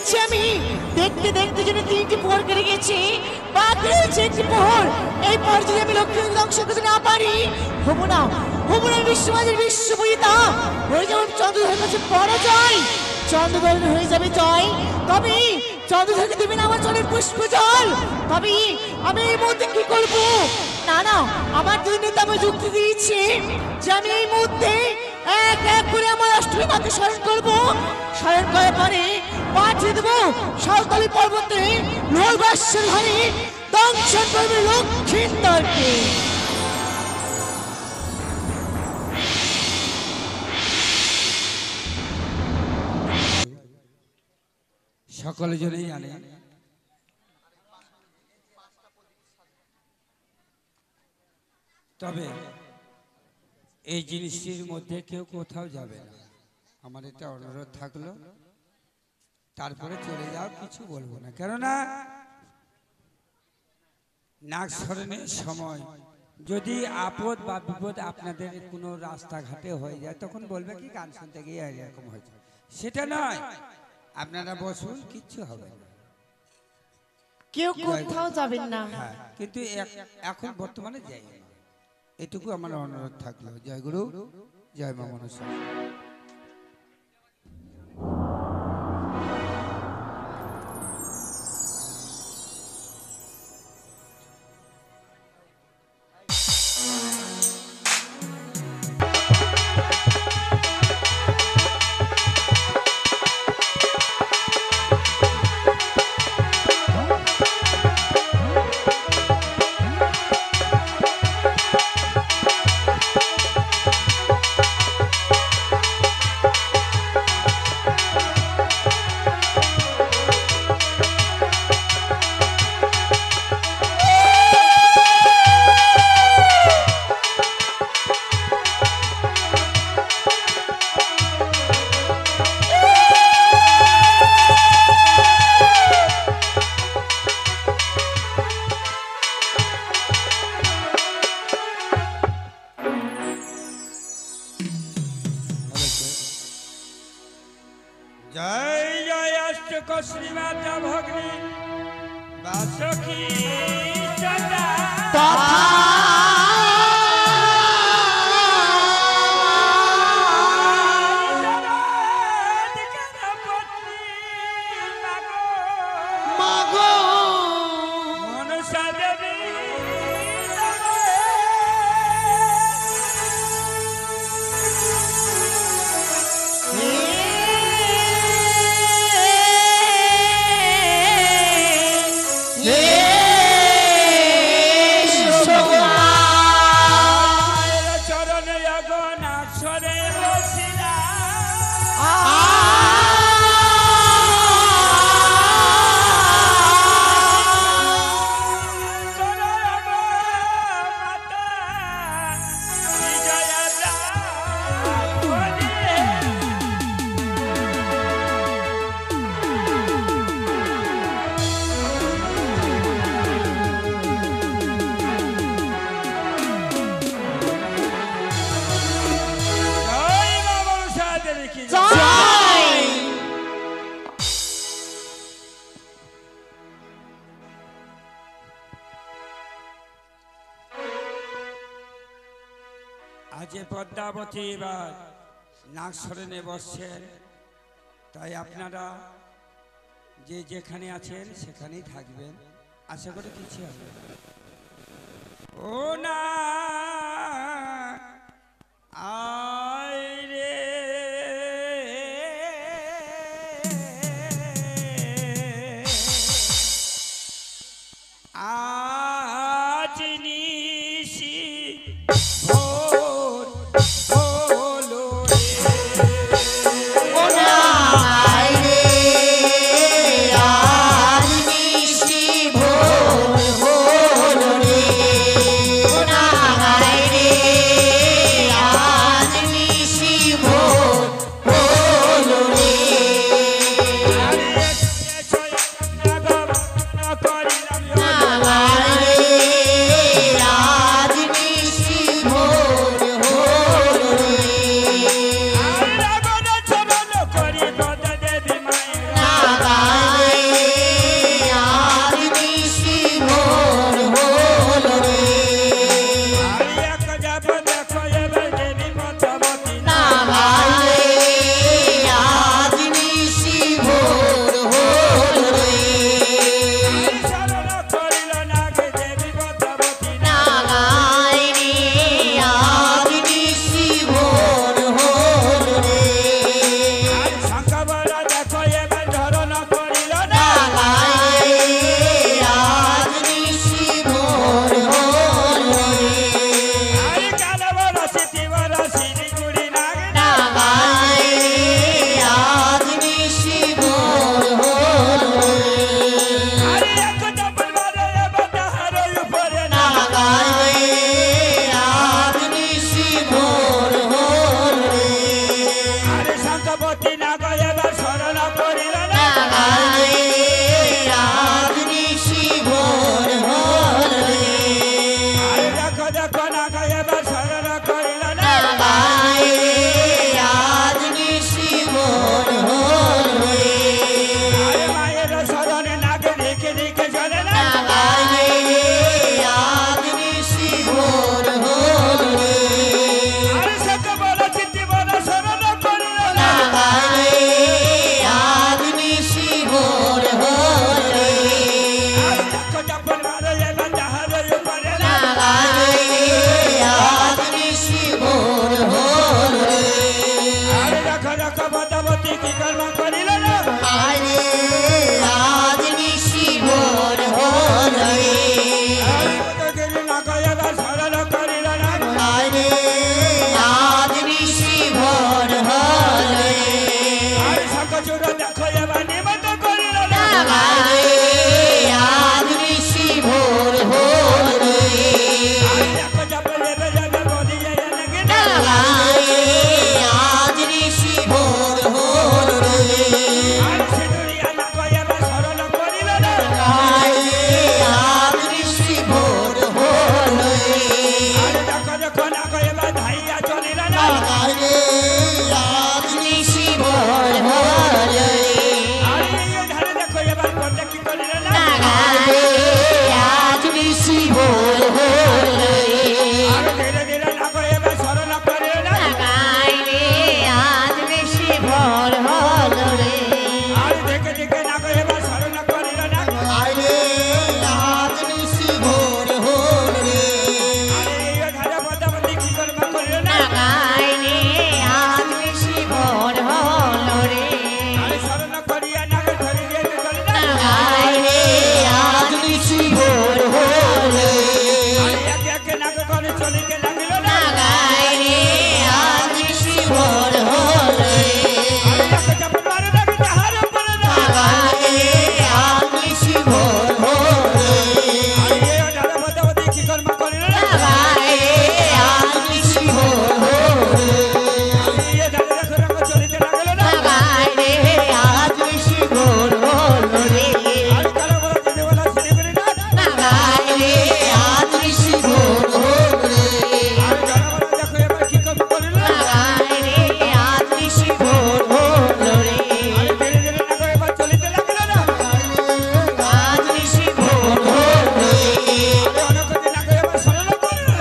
পেরেছি আমি। দেখতে দেখতে যদি 3টি প্রহর কেটে গেছে, বাকি রয়েছে 1টি প্রহর। এই প্রহর যদি আমি লক্ষ্মী ধ্বংস করতে না পারি, হবো না বিশ্বমাজের বিশ্ববিতা হয়ে যেমন চন্দ্রধরের কাছে পরাজয়, চন্দ্রধরের হয়ে যাবে জয়। তবে চন্দ্রধরকে দেবে না আমার চরণের পুষ্প জল, তবে আমি এই মুহূর্তে কি করবো? না, আমার দুই নেতা আমি যুক্তি দিয়েছি যে আমি এই মুহূর্তে এক এক করে আমার অষ্টমী মাকে স্মরণ করবো। স্মরণ করার পরে পাঠিয়ে দেবো সাঁওতালি পর্বতে লোলবাসের ঘরে দংশন করবে লক্ষ্মীন্দরকে। সকলে জনেই জানে তবে এই জিনিসটির মধ্যে কেউ কোথাও যাবে না। আমার এটা অনুরোধ থাকলো, তারপরে চলে যাও, কিছু বলবো না। কেননা নাক স্মরণের সময় যদি আপদ বা বিপদ আপনাদের কোনো রাস্তাঘাটে হয়ে যায়, তখন বলবে কি গান শুনতে গিয়ে এরকম হয়েছে। সেটা নয়, আপনারা বসুন, কিচ্ছু হবে না, কেউ কোথাও যাবেন না। হ্যাঁ, কিন্তু এখন বর্তমানে যাই না, এটুকু আমার অনুরোধ থাকলো। জয় গুরু, জয় মা মনসা। শ্রীমাতা ভগ্নী বাসকি আজ পদ্মাবতী এবার নাক স্মরণে বসছেন, তাই আপনারা যে যেখানে আছেন সেখানেই থাকবেন, আশা করি কিছু হবে। ও না আয় রে পদ্মাবতী না গয়ে এবার শরণ করিল না আর দেখো দেখো না গয়ে এবার শরণ করিল না আরে মায়ের শরণে নাকে রেখে রেখে চলে না আরে সে তো বড় চিঠি বড় শরণ করিল না আর দেখো যখন মারো এবার জাহাজ উপরে না আরে দেখো দেখো পদ্মাবতী কি কর্ম করিল না আরে পদ্মগিরি না গয়ে এবার শরণ করিল না আর শঙ্খচূড় দেখো এবার নিমত করিল না আর দেখো যাবে লেবে যাবে বদিয়ে এনে না আর সিঁদুরিয়া না গয়ে এবার শরণ করিল না আর দেখো দেখো না গয়ে এবার ধাইয়া চলিল না আর এই ধারে দেখো এবার পদ্মা কি করিল না আর ধীরে ধীরে না গয়ে এবার শরণ করিল না আর দেখে দেখে না গয়ে এবার শরণ করিল না আর এই ধারে পদ্মাবতী কি কর্ম করিল না আর শরণ করিয়া নাগে ধরে দিয়ে চলিল না আর একে একে নাগে করে চলিতে লাগিল না আর দেখো যখন মারো নাগে জাহাজ উপরে না আর এই ধারে পদ্মাবতী কি কর্ম করিল না আর এই ধারে দেখো দেখো চলিতে লাগিল না আর কালো বলা যদি বলা শিলিগুড়ি না আর জনগণ দেখো এবার কি কর্ম করিল না আর ধীরে ধীরে না করে এবার চলিতে লাগিল না আর অনেকদিন না করে এবার শরণ করিল না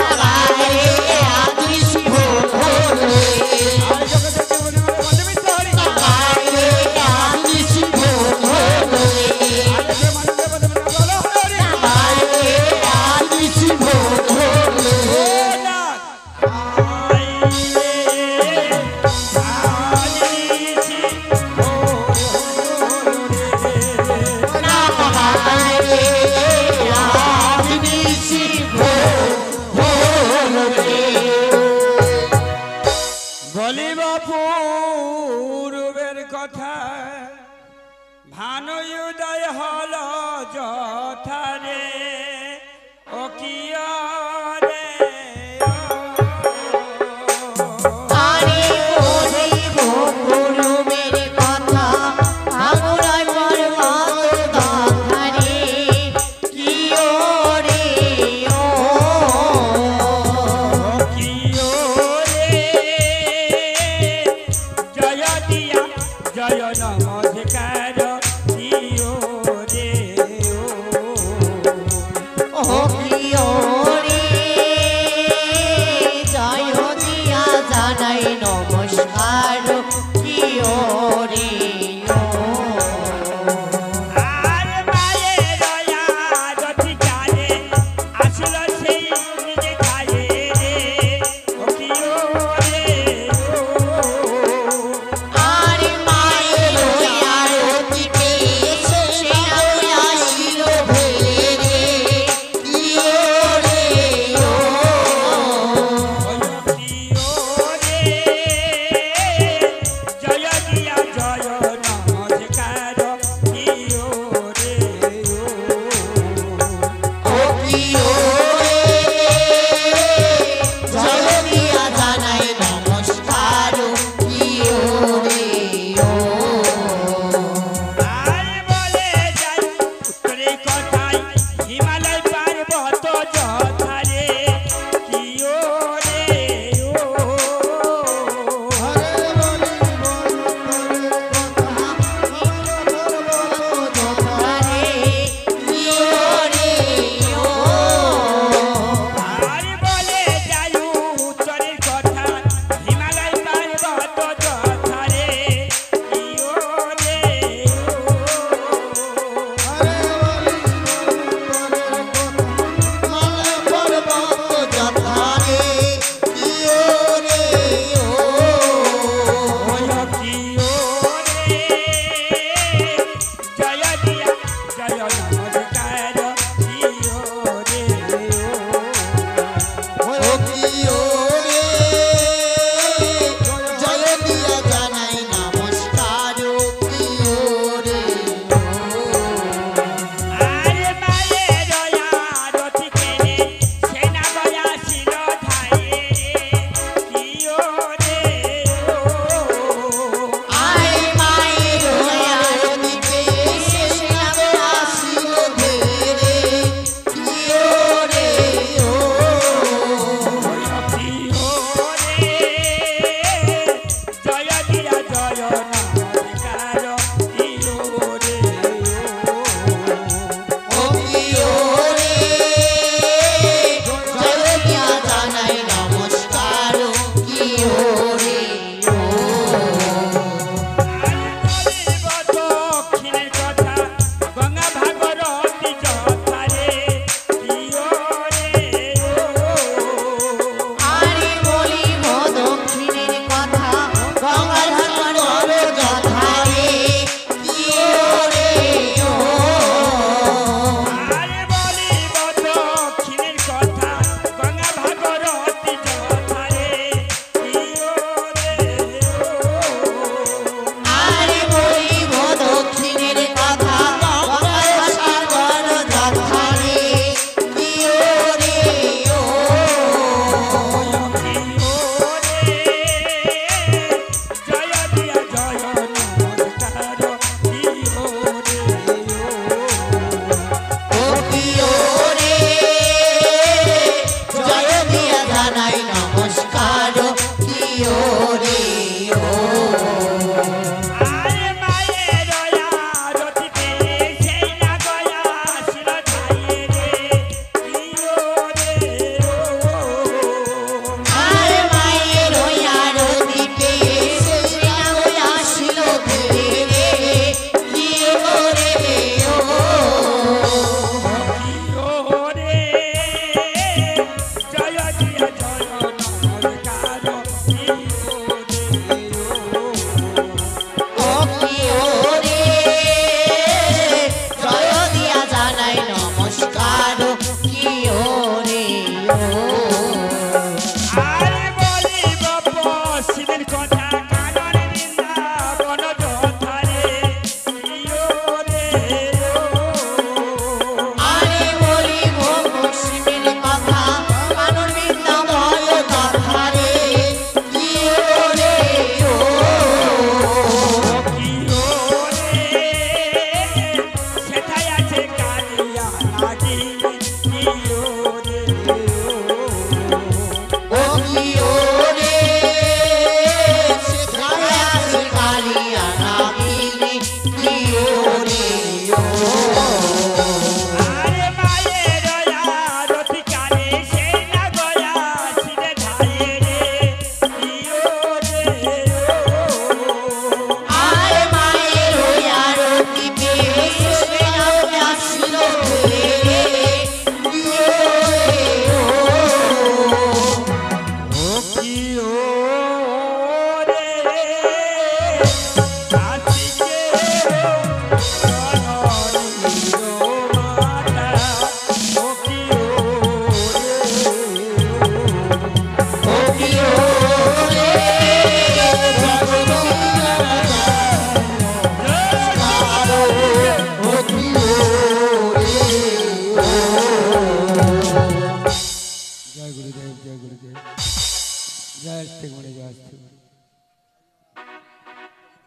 আর জগতের জীবনে মানে বন্ধবিত্ত হরি আর যে মানুষের বন্ধবিত্ত বলো হরি বলিব পূর্বের কথা ভানু উদয় হল যথারে ও কিয় রে জয় দিয়া জয় নমস্কার দিও রে আর মায়ের দয়া যদি জানে আসল সেই নিজে খায়ে রে ও কিয় রে আর মায়ের দয়া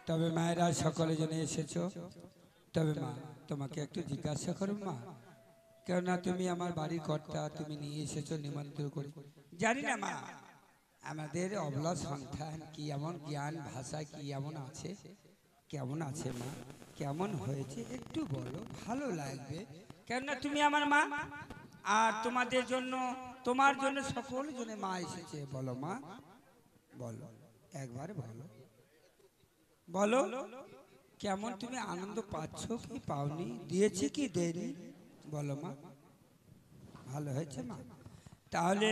তবে মায়েরা সকলে জনে এসেছো, তবে মা তোমাকে একটু জিজ্ঞাসা করো মা, কেননা তুমি আমার বাড়ির কর্তা, তুমি নিয়ে এসেছো নিমন্ত্রণ করে। জানি না মা আমাদের অবলা সন্তান কি এমন জ্ঞান ভাষায় কি এমন আছে, কেমন আছে মা, কেমন হয়েছে একটু বলো, ভালো লাগবে। কেননা তুমি আমার মা, আর তোমাদের জন্য তোমার জন্য সকল জনে মা এসেছে। বলো মা, বলো একবার বলো, বলো কেমন তুমি আনন্দ পাচ্ছ কি পাওনি, দিয়েছি কি দেয়নি, বলো মা। ভালো হয়েছে মা? তাহলে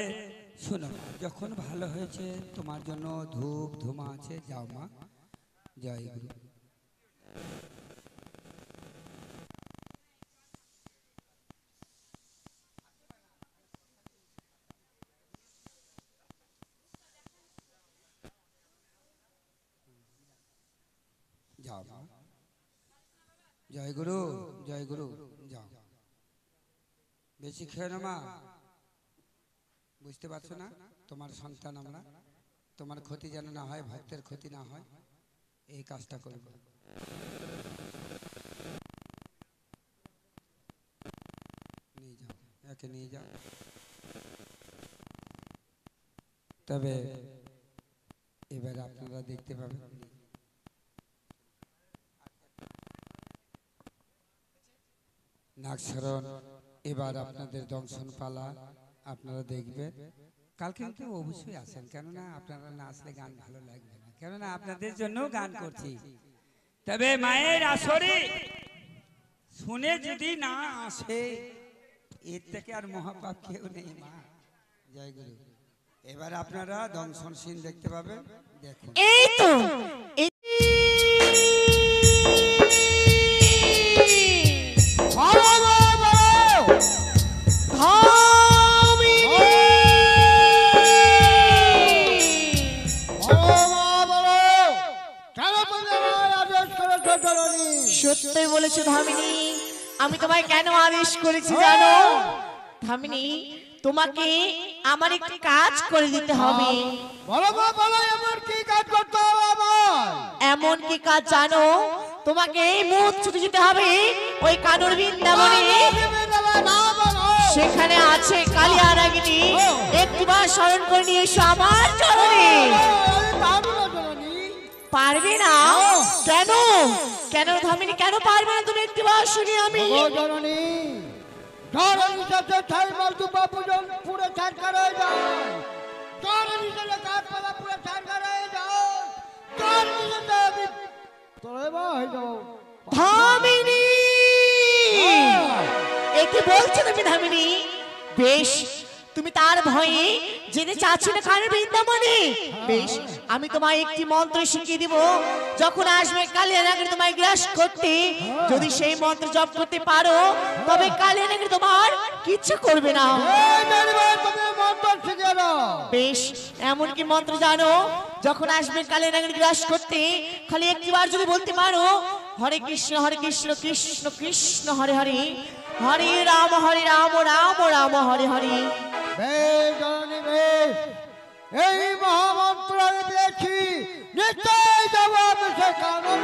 শোনো, যখন ভালো হয়েছে তোমার জন্য ধূপ ধুমা আছে, যাও মা। জয় গুরু। যাও মা। জয় গুরু, জয় গুরু। যাও, বেশি খেয়ে না মা, বুঝতে পারছো না তোমার সন্তান আমরা, তোমার ক্ষতি যেন না হয়, ভক্তের ক্ষতি না হয়, এই কাজটা করব। নিয়ে যাও, একে নিয়ে যাও। তবে এবার আপনারা দেখতে পাবেন নাগশরণ, এবার আপনাদের দংশন পালা আপনারা দেখবেন। কাল কিন্তু অবশ্যই আসেন, কেননা আপনারা না আসলে গান ভালো লাগবে না, কেননা আপনাদের জন্য গান করছি। তবে মায়ের আসরে শুনে যদি না আসে, এর থেকে আর মহাপাপ কেউ নেই মা। জয় গুরু। এবার আপনারা দংশন সিন দেখতে পাবেন, দেখুন। এই তো সত্যই বলেছো ধামিনী, আমি তোমায় কেন আদেশ করেছি জানো? ধামিনী, তোমাকে আমার একটি কাজ করে দিতে হবে। এমন কি কাজ জানো? তোমাকে মুখ ছুটে যেতে হবে ওই কানুর বৃন্দাবনে, সেখানে আছে কালিয়া নাগিনী, একটিবার স্মরণ করে নিয়ে এসো আমার চরণে। পারবে না? কেন কেন ধামিনী, কেন পারবে না তুমি? একটিবার শুনি আমি। ধামিনী, একে বলছো তুমি ধামিনী? বেশ, তুমি তার ভয়ে যেতে চাচ্ছ না কানের বৃন্দাবনে। বেশ, আমি তোমায় একটি মন্ত্র শিখিয়ে দিব। যখন আসবে কালিয়া নাগিনী তোমায় গ্রাস করতে, যদি সেই মন্ত্র জপ করতে পারো, তবে কালিয়া নাগিনী তোমার কিচ্ছু করবে না। বেশ, এমন কি মন্ত্র জানো? যখন আসবে কালিয়া নাগিনী গ্রাস করতে, খালি একটিবার যদি বলতে পারো, হরে কৃষ্ণ কৃষ্ণ কৃষ্ণ হরে হরে, হরে রাম রাম রাম হরে হরে। এই মহামন্ত্র আমি দেখি, নিশ্চয় যাব আমি সেখানে।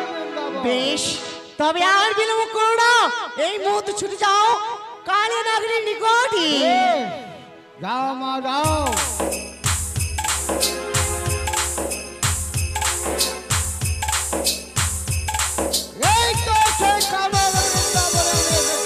বেশ, তবে আর বিলম্ব করো না, এই মুহূর্তে ছুটে যাও কালিয়া নাগিনীর নিকটে। যাও মা যাও। এই তো সেই কানের বৃন্দাবনে এসেছি।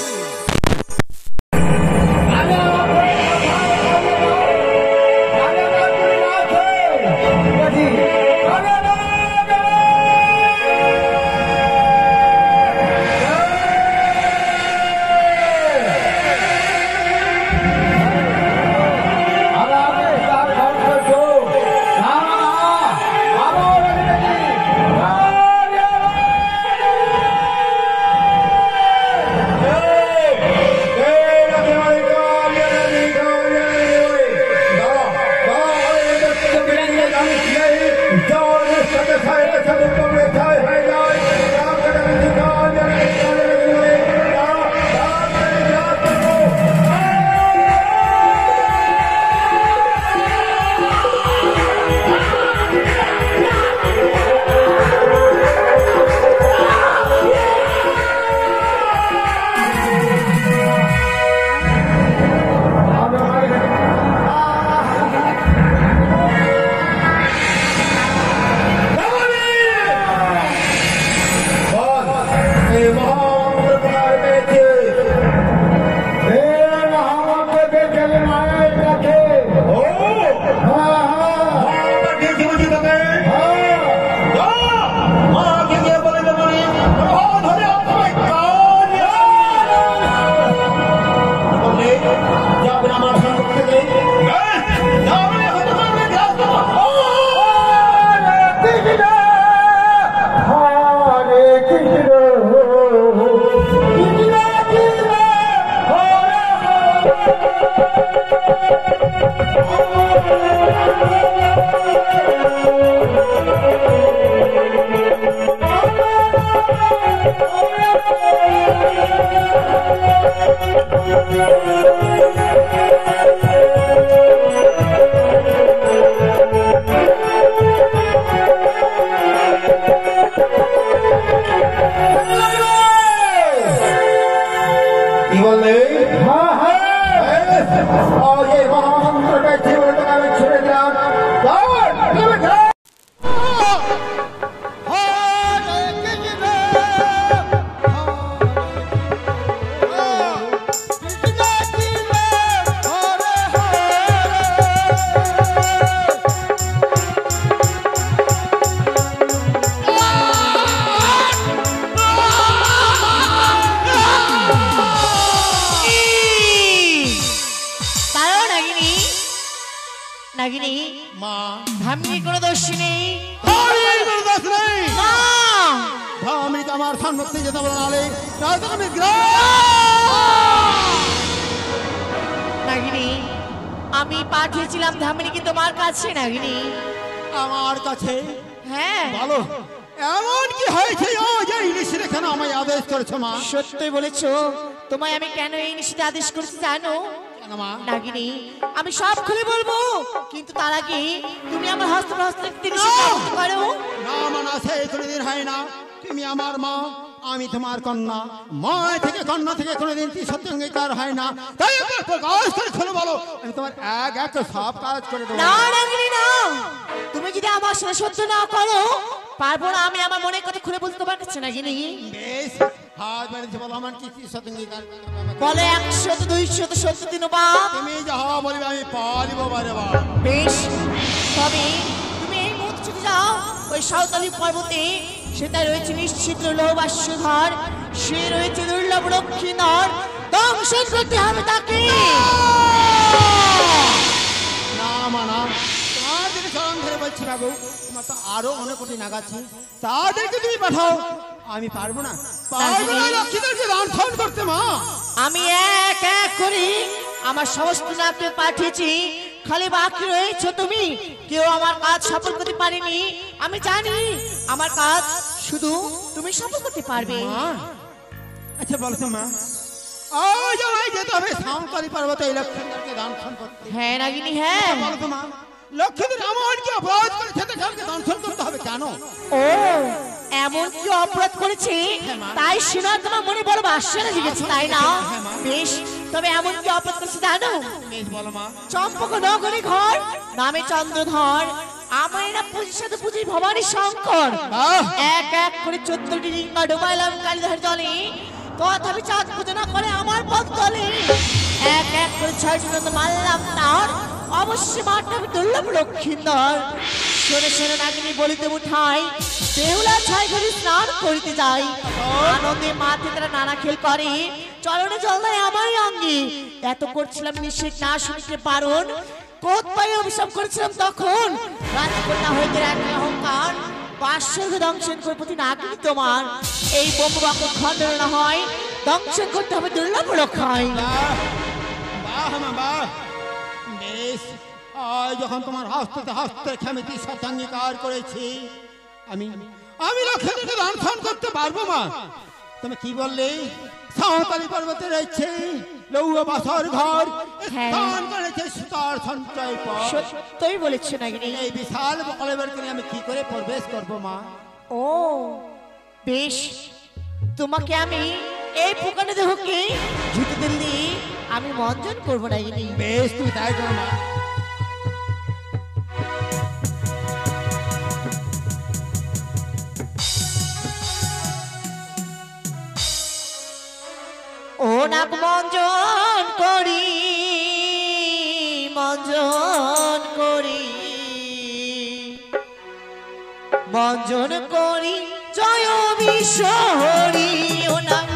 এই মহামন্ত্রটা জীবনটা আমি ছেড়ে দিলাম নাগিনী মা ধামিনী কোনো দোষ নেই, আমি আমার সম্মুখে যেতে বলালে নাগিনী আমি পাঠিয়েছিলাম ধামিনীকে তোমার কাছে। নাগিনী আমার কাছে হ্যাঁ ভালো এমন কি হয়েছে এই নিষেধ এখানে আমায় আদেশ করেছো মা? সত্যই বলেছো। তোমায় আমি কেন এই নিষেধে আদেশ করেছি জানো নাগিনী? আমি সব খুলে বলবো, কিন্তু তার আগে তুমি আমার হস্ত করো না। মানা সে কোনোদিন হয় না। তুমি আমার মা, আমি তোমার কন্যা। মা থেকে কন্যা থেকে কোনোদিন কি সত্য অঙ্গীকার হয় না। তাই প্রকাশ করে খুলে বলো, আমি তোমার এক এক সব কাজ করে দেবো। না নাগিনী না, তুমি যদি আমার সাথে সহ্য না করো পারবো না আমি আমার মনের কথা খুলে বলতে তোমার কাছে। নাগিনী বেশ হাত বাড়িতে বলো, আমার কি কি সত্য অঙ্গীকার বলে 100 200 সত্য দিনবাদ তুমি যাহা বলবে আমি পালিব বারে বার। বেশ, তবে তুমি এই মুহূর্তে চলে যাও ওই সাঁওতালি পর্বতে। সেটা রয়েছে নিশ্চিত লৌবাস্যধর, সে রয়েছে দুর্লভ লক্ষ্মীধর। দংশন করতে হবে তাকে। না মানা, তোমাদের চরণ ধরে বলছি বাবু, তোমার তো আরো অনেক কোটি নাগাছি, তাদেরকে তুমি পাঠাও। আমি পারবো না, পারবো না লক্ষ্মীদেরকে দংশন করতে মা। আমি এক এক করে আমার সমস্ত নামকে পাঠিয়েছি, খালি বাকি রয়েছে তুমি। কেউ আমার কাজ সফল করতে পারেনি। আমি জানি আমার কাজ শুধু তুমি সফল করতে পারবে। আচ্ছা বলতো মা, আজ আমায় যেতে হবে সাঁওতালি পর্বতে এই লক্ষ্মীদেরকে দংশন করতে। হ্যাঁ নাগিনী হ্যাঁ। বলতো মা, লক্ষ্মীদের আমার কি অপরাধ করেছে তাদেরকে দংশন করতে হবে কেন? ও এমন কি অপরাধ করেছে তাই শুনে তোমার মনে বড় আশ্চর্য জেগেছে তাই না? বেশ, তবে এমন কি অপরাধ করেছে জানো? বেশ বলো মা। চম্পক নগরী ঘর নামে চন্দ্রধর, আমার এরা পুঁজির সাথে পুঁজি ভবানী শঙ্কর। এক এক করে 14টি রিঙ্গা ডোবাইলাম কালীধর জলে, তথাপি চাঁদ পুজো না করে আমার পথ তলে। এক এক করে 6টি নন্দ মারলাম তার, অবশ্যই মারতে হবে দুর্লভ লক্ষ্মীন্দর। শোনে শোনে নাগিনী বলিতে উঠাই, বেহুলা ছাই ঘরে স্নান করিতে যাই। আনন্দে মাথে তারা নানা খেল করে, চরণে জল দেয় আমারই অঙ্গে। এত করছিলাম নিষেধ না শুনতে পারণ, কোত পায়ে অভিশাপ করেছিলাম তখন। রাজকন্যা হইতে এক অহংকার, বাৎসর্গ দংশন করপতি নাগিনী তোমার। এই বোমবাক্য খণ্ডন না হয়, দংশন করতে হবে দুর্লভ রক্ষায়। বাহ মা বাহ, বেশ। আজ যখন তোমার হস্তে হস্তে খামিতি সত্যাঙ্গীকার করেছি, আমি লক্ষ্মীদেরকে দংশন করতে পারবো মা। তুমি কি বললে? সাঁওতালি পর্বতে রয়েছে লৌহ বাসর ঘর, স্থান করেছে সুতার সঞ্চয় পথ। সত্যই বলেছো নাগিনী। এই বিশাল কলেবরকে আমি কি করে প্রবেশ করবো মা? ও বেশ, তোমাকে আমি এই ফুকানে দেহকে জুতো দিল্লি আমি মঞ্জন করবো নাগিনী। বেশ, তুমি তাই করো মা। ও নাক মঞ্জন করি, মঞ্জন করি, মঞ্জন করি জয় বিশ্ব হরি। ও নাক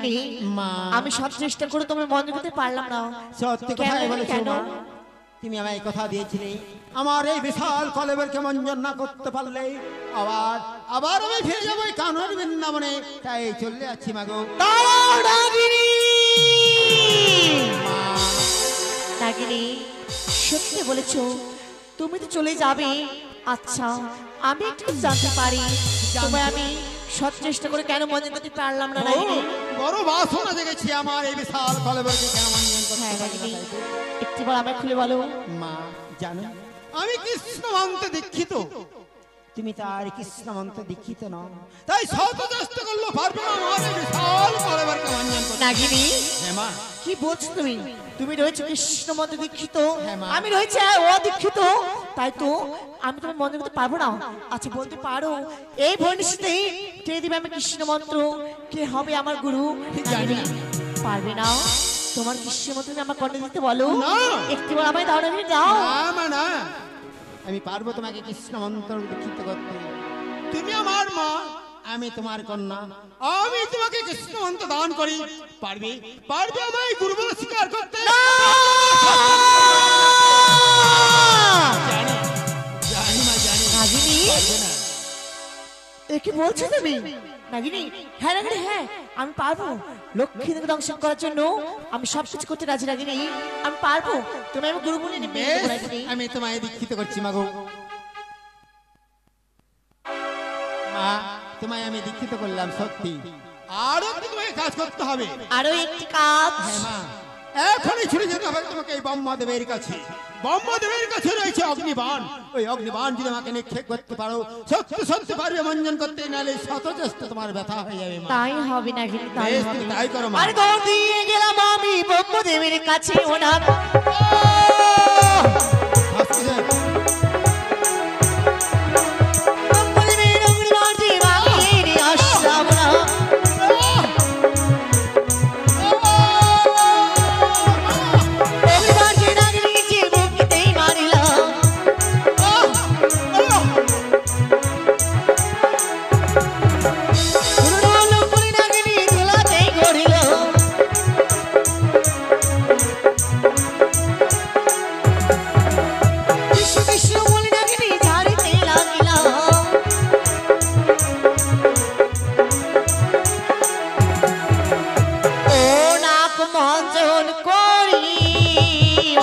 নাগিনী মা। আমি সব চেষ্টা করে তোমার মন করতে পারলাম না। সত্যি কেন, কথাই বলেছো কেন? মা। তুমি আমায় এই কথা দিয়েছিলে আমার এই বিশাল কলেবরকে মঞ্জন না করতে পারলে আবার আবার আমি ফিরে যাবো এই কানর বৃন্দাবনে, তাই চলে যাচ্ছি মাগো। দাঁড়াও নাগিনী। মা, নাগিনী সত্যি বলেছো, তুমি তো চলে যাবে। আচ্ছা আমি একটু জানতে পারি তোমায় আমি সব চেষ্টা করে কেন মঞ্জন করতে পারলাম না নাগিনী? বড় বাসনা জেগেছি আমার এই বিশাল কলেবরকে কেন মঞ্জন করতে হ্যাঁ পারলে নাগিনী, না, তাই তো? একটিবার আমায় খুলে বলো। মা জানো আমি কৃষ্ণ মন্ত্রে দীক্ষিত, তুমি তার কৃষ্ণ মন্ত্রে দীক্ষিত নও, তাই শত চেষ্টা করলো পারবে না আমার এই বিশাল কলেবরকে মঞ্জন করতে। নাগিনী হ্যাঁ মা, কি বলছো তুমি? তুমি রয়েছো কৃষ্ণ মন্ত্রে দীক্ষিত, হ্যাঁ, মা। আমি রয়েছে অদীক্ষিত, তাই তো আমি তোমার মন্ত্র করতে পারবো না। আচ্ছা বলতে পারো এই ভবিষ্যতে কে দিবে আমি কৃষ্ণ মন্ত্র, কে হবে আমার গুরু? জানি না। পারবে না? তোমার কৃষ্ণ মন্ত্র আমার কর্ণে দিতে বলো। না। একটিবার আমায় দাও নাগিনী, দাও। না মা না, আমি পারবো তোমাকে কৃষ্ণ মন্ত্র দীক্ষিত করতে। তুমি আমার মা, আমি তোমার কন্যা, আমি তোমাকে কৃষ্ণ মন্ত্র দান করি। পারবে পারবে আমায় গুরু বলে স্বীকার করতে? জানি জানি মা, জানি নাগিনী পারবে না। এ কি বলছো তুমি? নাগিনী হ্যাঁ নাগিনী, হ্যাঁ আমি পারবো। লক্ষ্মী দেবী দংশন করার জন্য আমি সবকিছু করতে রাজি নাগিনী, আমি পারবো। তুমি আমি গুরু বলে নিবে বেশ, নাগিনী। আমি তোমায় দীক্ষিত করছি মাগো। মা, তোমায় আমি দীক্ষিত করলাম সত্যি, আরো একটু তোমায় কাজ করতে হবে। আরো একটি কাজ। হ্যাঁ মা, এখনই ছুটে যেতে হবে তোমাকে এই ব্রহ্মদেবের কাছে। ব্রহ্মদেবের কাছে রয়েছে অগ্নিবাণ, ওই অগ্নিবাণ যদি আমাকে নিক্ষেপ করতে পারো সত্যি সত্যি পারবে মঞ্জন করতে, নাহলে শত চেষ্টা তোমার ব্যথা হয়ে যাবে মা। তাই হবে নাগিনী, তাই বেশ, হবে। তুমি তাই করো মা। আরে দৌড় দিয়ে গেলাম আমি ব্রহ্মদেবের কাছে, ওনার হাসতে যায়। ব্রহ্মদেবের অগ্নিবাণে বাঁধিয়ে নিয়ে আসলাম না। অগ্নিবাণে নাগিনী যে বুকেতেই মারিলাম। পুরনো করে নাগিনী দোলাতেই গড়িল। কৃষ্ণ কৃষ্ণ বলে নাগিনী ঝাড়িতে লাগিলাম। ও নাক মঞ্জন করি,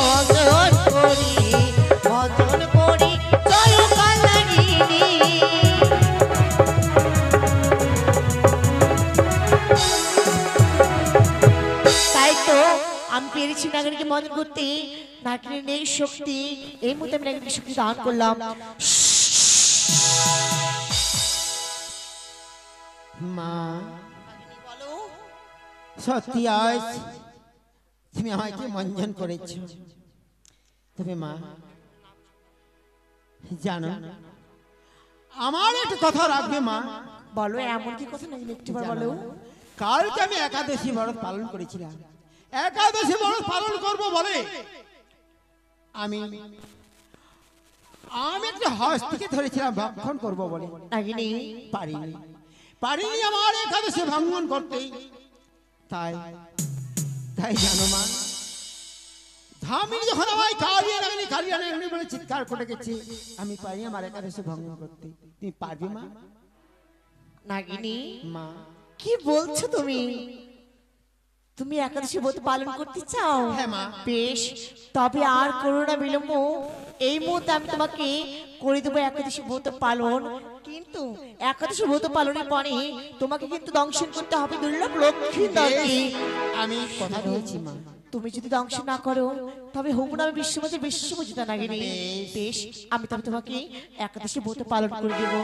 মঞ্জন করি, মঞ্জন করি জয় কালাগিনী। তাই তো আমি পেরেছি নাগরিককে মদন করতে। নাগরিকের নেই শক্তি, এই মুহূর্তে আমি নাগরিককে শক্তি দান করলাম। মা, বলো সত্যি আজ তুমি আমাকে মঞ্জন করেছ। তবে মা জানো, আমার একটা কথা রাখবে মা। বলো এমন কি কথা নাকি একটিবার বলো। কালকে আমি একাদশী ব্রত পালন করেছিলাম, একাদশী ব্রত পালন করব বলে আমি আমি একটা হস্তিকে ধরেছিলাম ভক্ষণ করব বলে, নাগিনী পারিনি পারিনি আমার একাদশী ভঙ্গন করতে। তাই তাই জানো মা, ধামিনী যখন আমায় কালিয়া নাগিনী বলে চিৎকার করে গেছে, আমি পারি আমার একাদশী ভঙ্গন করতে। তুমি পারবে মা? নাগিনী মা, কি বলছো তুমি? তুমি একাদশী ব্রত পালন করতে চাও? হ্যাঁ মা। বেশ, তবে আর করো না বিলম্ব। এই মুহূর্তে আমি তোমাকে করে দেবো একাদশী ব্রত পালন। কিন্তু একাদশী ব্রত পালনের পরে তোমাকে কিন্তু দংশন করতে হবে দুর্লভ লক্ষ্মী দলকে। আমি কথা দিয়েছি মা। তুমি যদি দংশন না করো তবে হবু না আমি বিশ্বমতের বিশ্বমজিতা নাগিনী। বেশ, আমি তবে তোমাকে একাদশী ব্রত পালন করে দেবো।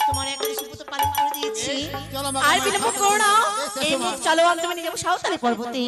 তোমার একাদশী ব্রত পালন করে দিয়েছি, চলো মা, আর বিলম্ব করো না। এসো এই মা। মুহূর্তে চলো আমি তোমায় নিয়ে যাবো সাঁওতালি পর্বতে।